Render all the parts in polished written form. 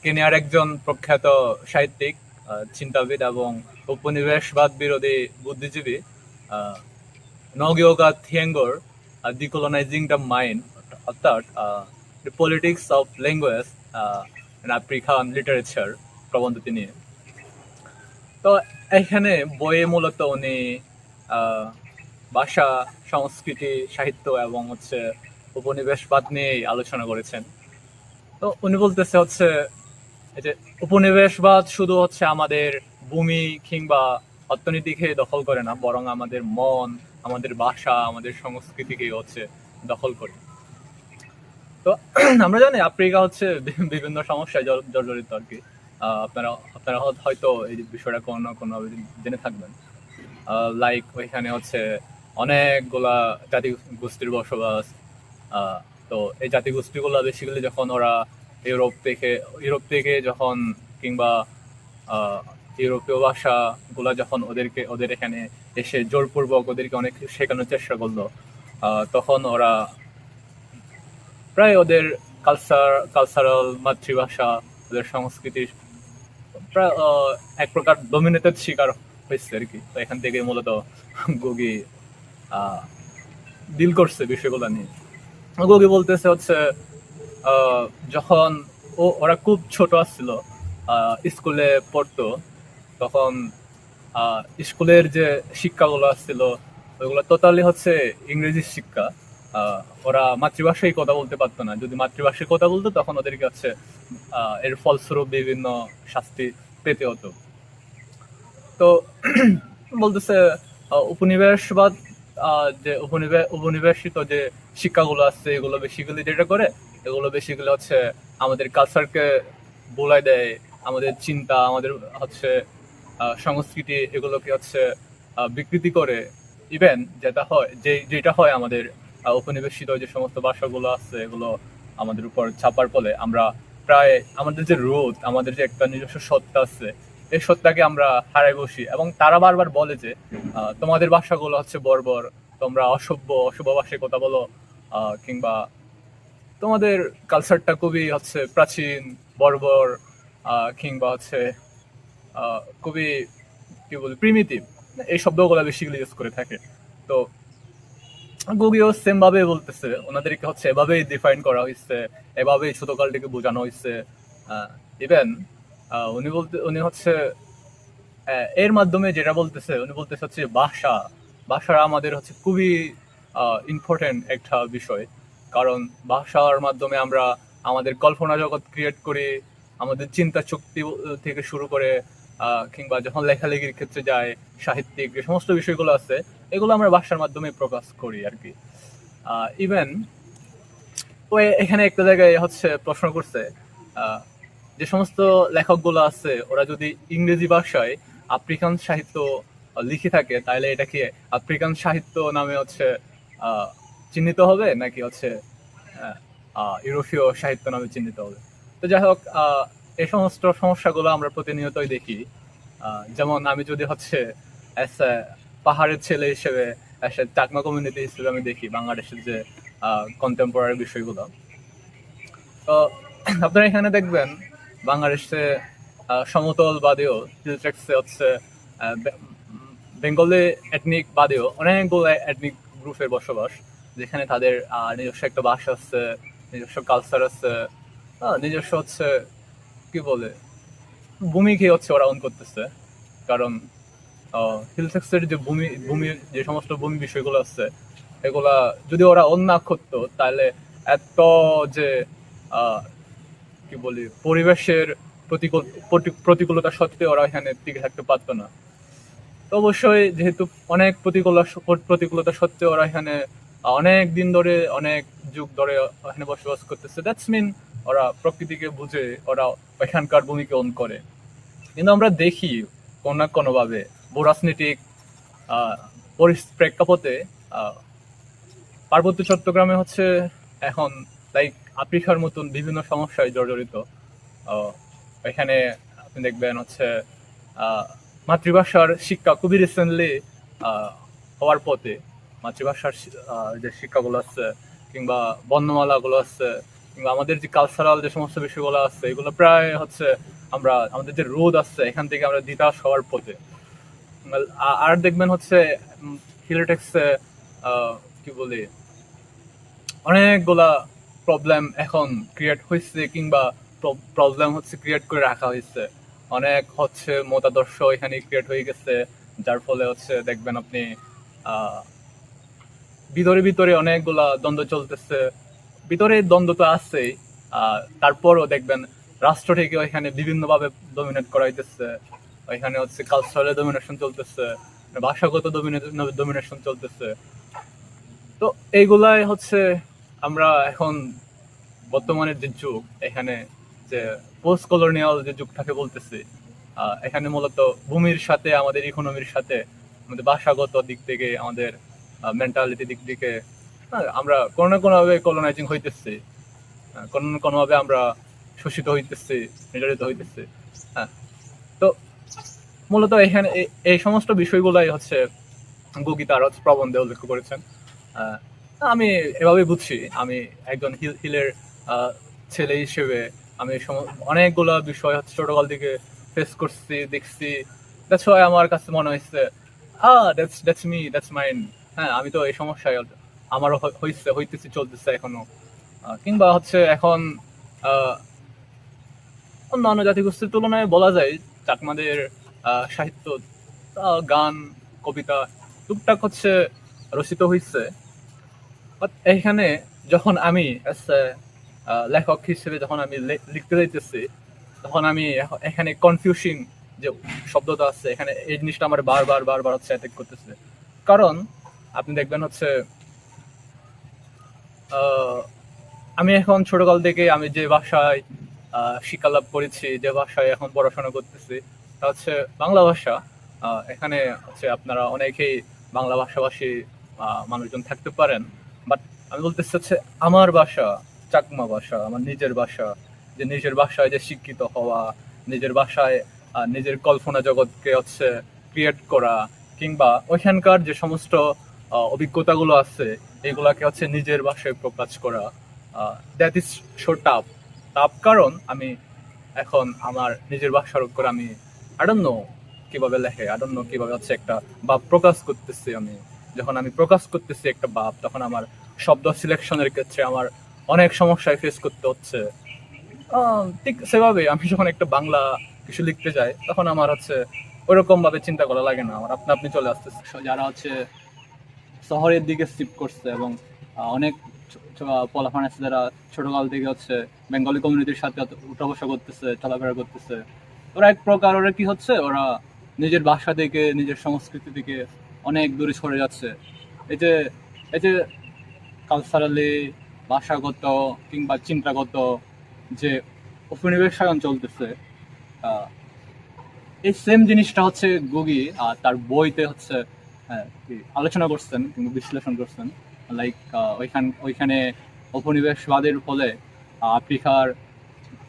কেনিয়ার একজন প্রখ্যাত সাহিত্যিক, চিন্তাবিদ এবং উপনিবেশবাদ বিরোধী বুদ্ধিজীবী নগিয়োগা থিয়েঙ্গর ডিকোলোনাইজিং দ্য মাইন্ড, অর্থাৎ the politics of language in African literature প্রবন্ধটি নিয়ে। তো এখানে বইয়ে মূলত উনি আহ, ভাষা, সংস্কৃতি, সাহিত্য এবং উপনিবেশবাদ নিয়েই আলোচনা করেছেন। তো উনি বলতেছে এই যে উপনিবেশবাদ শুধু আমাদের ভূমি কিংবা অর্থনীতিকে দখল করে না, বরং আমাদের মন, আমাদের ভাষা, আমাদের সংস্কৃতিকে দখল করে। তো আমরা জানি আফ্রিকা বিভিন্ন সমস্যায় জর্জরিত আর কি। আপনারা আপনারা হয়তো এই বিষয়টা কোনো না কোনো জেনে থাকবেন। লাইক ওইখানে অনেকগুলা জাতি গোষ্ঠীর বসবাস। তো এই জাতিগোষ্ঠীগুলো বেসিক্যালি যখন ওরা ইউরোপ থেকে যখন কিংবা আহ, ইউরোপীয় ভাষাগুলা যখন ওদের এখানে এসে জোরপূর্বক ওদেরকে অনেক শেখানোর চেষ্টা করলো, তখন ওরা প্রায় ওদের কালচারাল মাতৃভাষা, ওদের সংস্কৃতির প্রায় এক প্রকার ডমিনেটেড শিকার হয়েছে আর কি। তো এখান থেকে মূলত গুগি ডিল করছে বিষয়গুলো নিয়ে। গুগি বলতেছে আহ, যখন ওরা খুব ছোট আসছিল, স্কুলে পড়তো, তখন স্কুলের যে শিক্ষাগুলো আসছিল ওইগুলো টোটালি ইংরেজি শিক্ষা। ওরা মাতৃভাষায় কথা বলতে পারতো না। যদি মাতৃভাষায় কথা বলতো তখন ওদেরকে এর ফলস্বরূপ বিভিন্ন শাস্তি পেতে হতো। তো বলতেছে উপনিবেশবাদ, যে উপনিবেশিত যে শিক্ষাগুলো আছে এগুলো বেসিক্যালি যেটা করে, এগুলো বেসিক্যালি আমাদের কালচারকে বোলাই দেয়, আমাদের চিন্তা, আমাদের সংস্কৃতি, এগুলোকে বিকৃতি করে। ইভেন যেটা হয় আমাদের উপনিবেশিত যে সমস্ত ভাষাগুলো আছে এগুলো আমাদের উপর চাপার ফলে আমরা প্রায় আমাদের যে রুট, আমাদের যে একটা নিজস্ব সত্তা আছে, এই সত্তাকে আমরা হারাই বসি। এবং তারা বারবার বলে যে তোমাদের ভাষাগুলো বর্বর, তোমরা অসভ্য ভাষায় কথা বলো, কিংবা তোমাদের কালচারটা খুবই প্রাচীন, বর্বর, কিংবা খুবই কি বলি প্রিমিটিভ, এই শব্দগুলো বেশিগুলো ইউজ করে থাকে। তো গুগিও সেম ভাবে বলতেছে, ওনাদেরকে এভাবেই ডিফাইন করা হয়েছে, এভাবেই ছোটকালটিকে বোঝানো হয়েছে। ইভেন উনি এর মাধ্যমে যেটা বলতেছে, উনি বলতেছে ভাষা আমাদের খুবই ইম্পর্টেন্ট একটা বিষয়। কারণ ভাষার মাধ্যমে আমরা আমাদের কল্পনা জগৎ ক্রিয়েট করি, আমাদের চিন্তা শক্তি থেকে শুরু করে কিংবা যখন লেখালেখির ক্ষেত্রে যায়, সাহিত্যিক যে সমস্ত বিষয়গুলো আছে এগুলো আমরা ভাষার মাধ্যমে প্রকাশ করি আর কি। ইভেন ও এখানে একটা জায়গায় প্রশ্ন করছে, আহ, যে সমস্ত লেখকগুলো আছে ওরা যদি ইংরেজি ভাষায় আফ্রিকান সাহিত্য লিখে থাকে, তাহলে এটা কি আফ্রিকান সাহিত্য নামে আহ, চিহ্নিত হবে, নাকি ইউরোপীয় সাহিত্য নামে চিহ্নিত হবে? তো যাই হোক, এই সমস্ত সমস্যাগুলো আমরা প্রতিনিয়তই দেখি। যেমন আমি যদি as a পাহাড়ের ছেলে হিসেবে, চাকমা কমিউনিটি হিসেবে আমি দেখি বাংলাদেশের যে কন্টেম্পোরারি বিষয়গুলো। তো আপনারা এখানে দেখবেন বাংলাদেশে সমতল বাদেও হিলট্রেক্সে বেঙ্গলি এথনিক বাদেও অনেকগুলো এথনিক গ্রুপের বসবাস, যেখানে তাদের নিজস্ব একটা ভাষা আছে, নিজস্ব কালচার আছে, নিজস্ব কি বলে ভূমিকে ওরা অন করতেছে। কারণ হিলট্রেক্সের যে ভূমি যে সমস্ত ভূমি বিষয়গুলো আছে এগুলা যদি ওরা অন না করতো, তাহলে এত যে আহ, কি বলি পরিবেশের প্রতিকূলতা সত্ত্বেও ওরা এখানে টিকে থাকতে পারতো না। তো অবশ্যই যেহেতু অনেক প্রতিকূলতা সত্ত্বেও ওরা এখানে অনেক দিন ধরে, অনেক যুগ ধরে এখানে বসবাস করতেছে, দ্যাটস মিন ওরা প্রকৃতিকে বুঝে ওরা এখানকার ভূমিকে অন করে। কিন্তু আমরা দেখি কোনো না কোনো ভাবে ভূরাজনৈতিক প্রেক্ষাপটে পার্বত্য চট্টগ্রামে এখন লাইক আফ্রিকার মতন বিভিন্ন সমস্যায় জর্জরিত। এখানে আপনি দেখবেন মাতৃভাষার শিক্ষা খুবই রিসেন্টলি হওয়ার পথে। মাতৃভাষার যে শিক্ষাগুলো আছে কিংবা বর্ণমালাগুলো আছে কিংবা আমাদের যে কালচারাল যে সমস্ত বিষয়গুলো আছে এগুলো প্রায় হচ্ছে আমরা আমাদের যে রোদ আছে এখান থেকে আমরা তিতাস হওয়ার পথে। আর দেখবেন হচ্ছে হিলেটেক্সে কি বলি অনেকগুলা প্রবলেম এখন ক্রিয়েট হয়েছে, কিংবা প্রবলেম হচ্ছে ক্রিয়েট করে রাখা হয়েছে। অনেক হচ্ছে মতাদর্শ এখানে ক্রিয়েট হয়ে গেছে, যার ফলে হচ্ছে দেখবেন আপনি আহ ভিতরে ভিতরে অনেকগুলা দ্বন্দ্ব চলতেছে। ভিতরে দ্বন্দ্ব তো আছেই, তারপরও দেখবেন রাষ্ট্র থেকে ওইখানে বিভিন্ন ভাবে ডমিনেট করা হইতেছে। ওইখানে হচ্ছে কালচারাল ডমিনেশন চলতেছে, ভাষাগত ডমিনেশন চলতেছে। তো এইগুলাই হচ্ছে আমরা এখন বর্তমানের যে যুগ, এখানে যে পোস্ট কলোনিয়াল যে যুগটাকে বলতেছি, এখানে মূলত ভূমির সাথে আমাদের ইকোনমির সাথে আমাদের ভাষাগত দিক থেকে আমাদের মেন্টালিটি দিক থেকে আমরা কোনো না কোনো ভাবে কলোনাইজিং হইতেছি, কোনো না কোনো ভাবে আমরা শোষিত হইতেছি, নির্যাতিত হইতেছি। হ্যাঁ, তো মূলত এখানে এই সমস্ত বিষয়গুলাই হচ্ছে গুগি তার হচ্ছে প্রবন্ধে উল্লেখ করেছেন। আহ, আমি এভাবে বুঝছি, আমি একজন হিলের ছেলে হিসেবে আমি অনেকগুলো বিষয় হচ্ছে ছোটকাল থেকে ফেস করছি, দেখছি। দ্যাটস ওয়াই আমার কাছে মনে হয়েছে দ্যাটস মি, দ্যাটস মাইন। হ্যাঁ, আমি তো এই সমস্যায় আমারও হইতেছি, চলতেছে এখনো। কিংবা হচ্ছে এখন আহ, অন্যান্য জাতিগোষ্ঠীর তুলনায় বলা যায় চাকমাদের সাহিত্য, গান, কবিতা টুকটাক হচ্ছে রচিত হয়েছে। বাট এখানে যখন আমি লেখক হিসেবে যখন আমি লিখতে যাইতেছি, তখন আমি এখানে কনফিউশন যে শব্দটা আছে এখানে, এই জিনিসটা আমার বারবার বারবার হচ্ছে অ্যাটাক করতেছে। কারণ আপনি দেখবেন হচ্ছে আহ, আমি এখন ছোটকাল থেকে আমি যে ভাষায় শিক্ষা লাভ করেছি, যে ভাষায় এখন পড়াশোনা করতেছি, তা হচ্ছে বাংলা ভাষা। এখানে হচ্ছে আপনারা অনেকেই বাংলা ভাষাভাষী মানুষজন থাকতে পারেন, বাট আমি বলতেছি হচ্ছে আমার ভাষা চাকমা ভাষা, আমার নিজের ভাষা। যে নিজের ভাষায় যে শিক্ষিত হওয়া, নিজের ভাষায় নিজের কল্পনা জগৎকে হচ্ছে ক্রিয়েট করা, কিংবা ওইখানকার যে সমস্ত অভিজ্ঞতাগুলো আছে এগুলাকে হচ্ছে নিজের ভাষায় প্রকাশ করা, that is so tough. Tough কারণ আমি এখন আমার নিজের ভাষার উপর আমি আই ডোন্ট নো কিভাবে লেখে, আই ডোন্ট নো কিভাবে হচ্ছে একটা ভাব প্রকাশ করতেছি। আমি যখন আমি প্রকাশ করতেছি একটা ভাব, তখন আমার শব্দ সিলেকশনের ক্ষেত্রে আমার অনেক সমস্যায় ফেস করতে হচ্ছে। ঠিক সেভাবে আমি যখন একটা বাংলা কিছু লিখতে যাই, তখন আমার হচ্ছে ওইরকম ভাবে চিন্তা করা লাগে না, আমার আপনা আপনি চলে আসতেছে। যারা হচ্ছে শহরের দিকে শিফট করছে এবং অনেক পোলাপান আছে যারা ছোটকাল থেকে হচ্ছে বেঙ্গলি কমিউনিটির সাথে উঠা বসা করতেছে, চলাফেরা করতেছে, ওরা এক প্রকার ওরা কি হচ্ছে, ওরা নিজের ভাষা থেকে নিজের সংস্কৃতি থেকে অনেক দূরে সরে যাচ্ছে। এই যে এই যে কালচারালি, ভাষাগত কিংবা চিন্তাগত যে উপনিবেশায়ন চলতেছে, আহ, এই সেম জিনিসটা হচ্ছে গুগি তার বইতে হচ্ছে আলোচনা করছেন কিংবা বিশ্লেষণ করছেন। লাইক ওইখানে উপনিবেশবাদের ফলে আফ্রিকার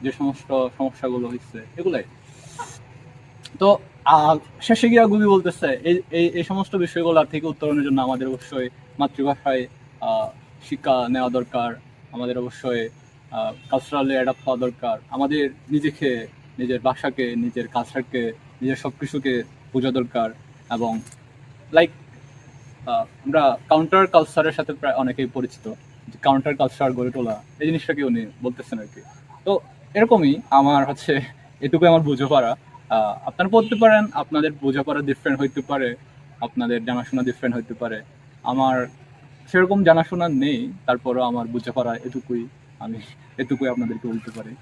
যে সমস্ত সমস্যাগুলো হচ্ছে এগুলাই। তো শেষে গিয়া গুগি বলতেছে এই এই এই সমস্ত বিষয়গুলো থেকে উত্তরণের জন্য আমাদের অবশ্যই মাতৃভাষায় শিক্ষা নেওয়া দরকার, আমাদের অবশ্যই কালচারালি অ্যাডাপ্ট হওয়া দরকার, আমাদের নিজেকে, নিজের ভাষাকে, নিজের কালচারকে, নিজের সব কিছুকে বোঝা দরকার। এবং লাইক আমরা কাউন্টার কালচারের সাথে প্রায় অনেকেই পরিচিত, যে কাউন্টার কালচার গড়ে তোলা, এই জিনিসটাকে উনি বলতেছেন আর কি। তো এরকমই আমার হচ্ছে এটুকুই আমার বোঝাপড়া। আপনারা বলতে পারেন আপনাদের বোঝাপড়া ডিফারেন্ট হইতে পারে, আপনাদের জানাশোনা ডিফারেন্ট হইতে পারে। আমার সেরকম জানাশোনা নেই, তারপরও আমার বোঝাপড়া এটুকুই, আমি এটুকুই আপনাদেরকে বলতে পারি।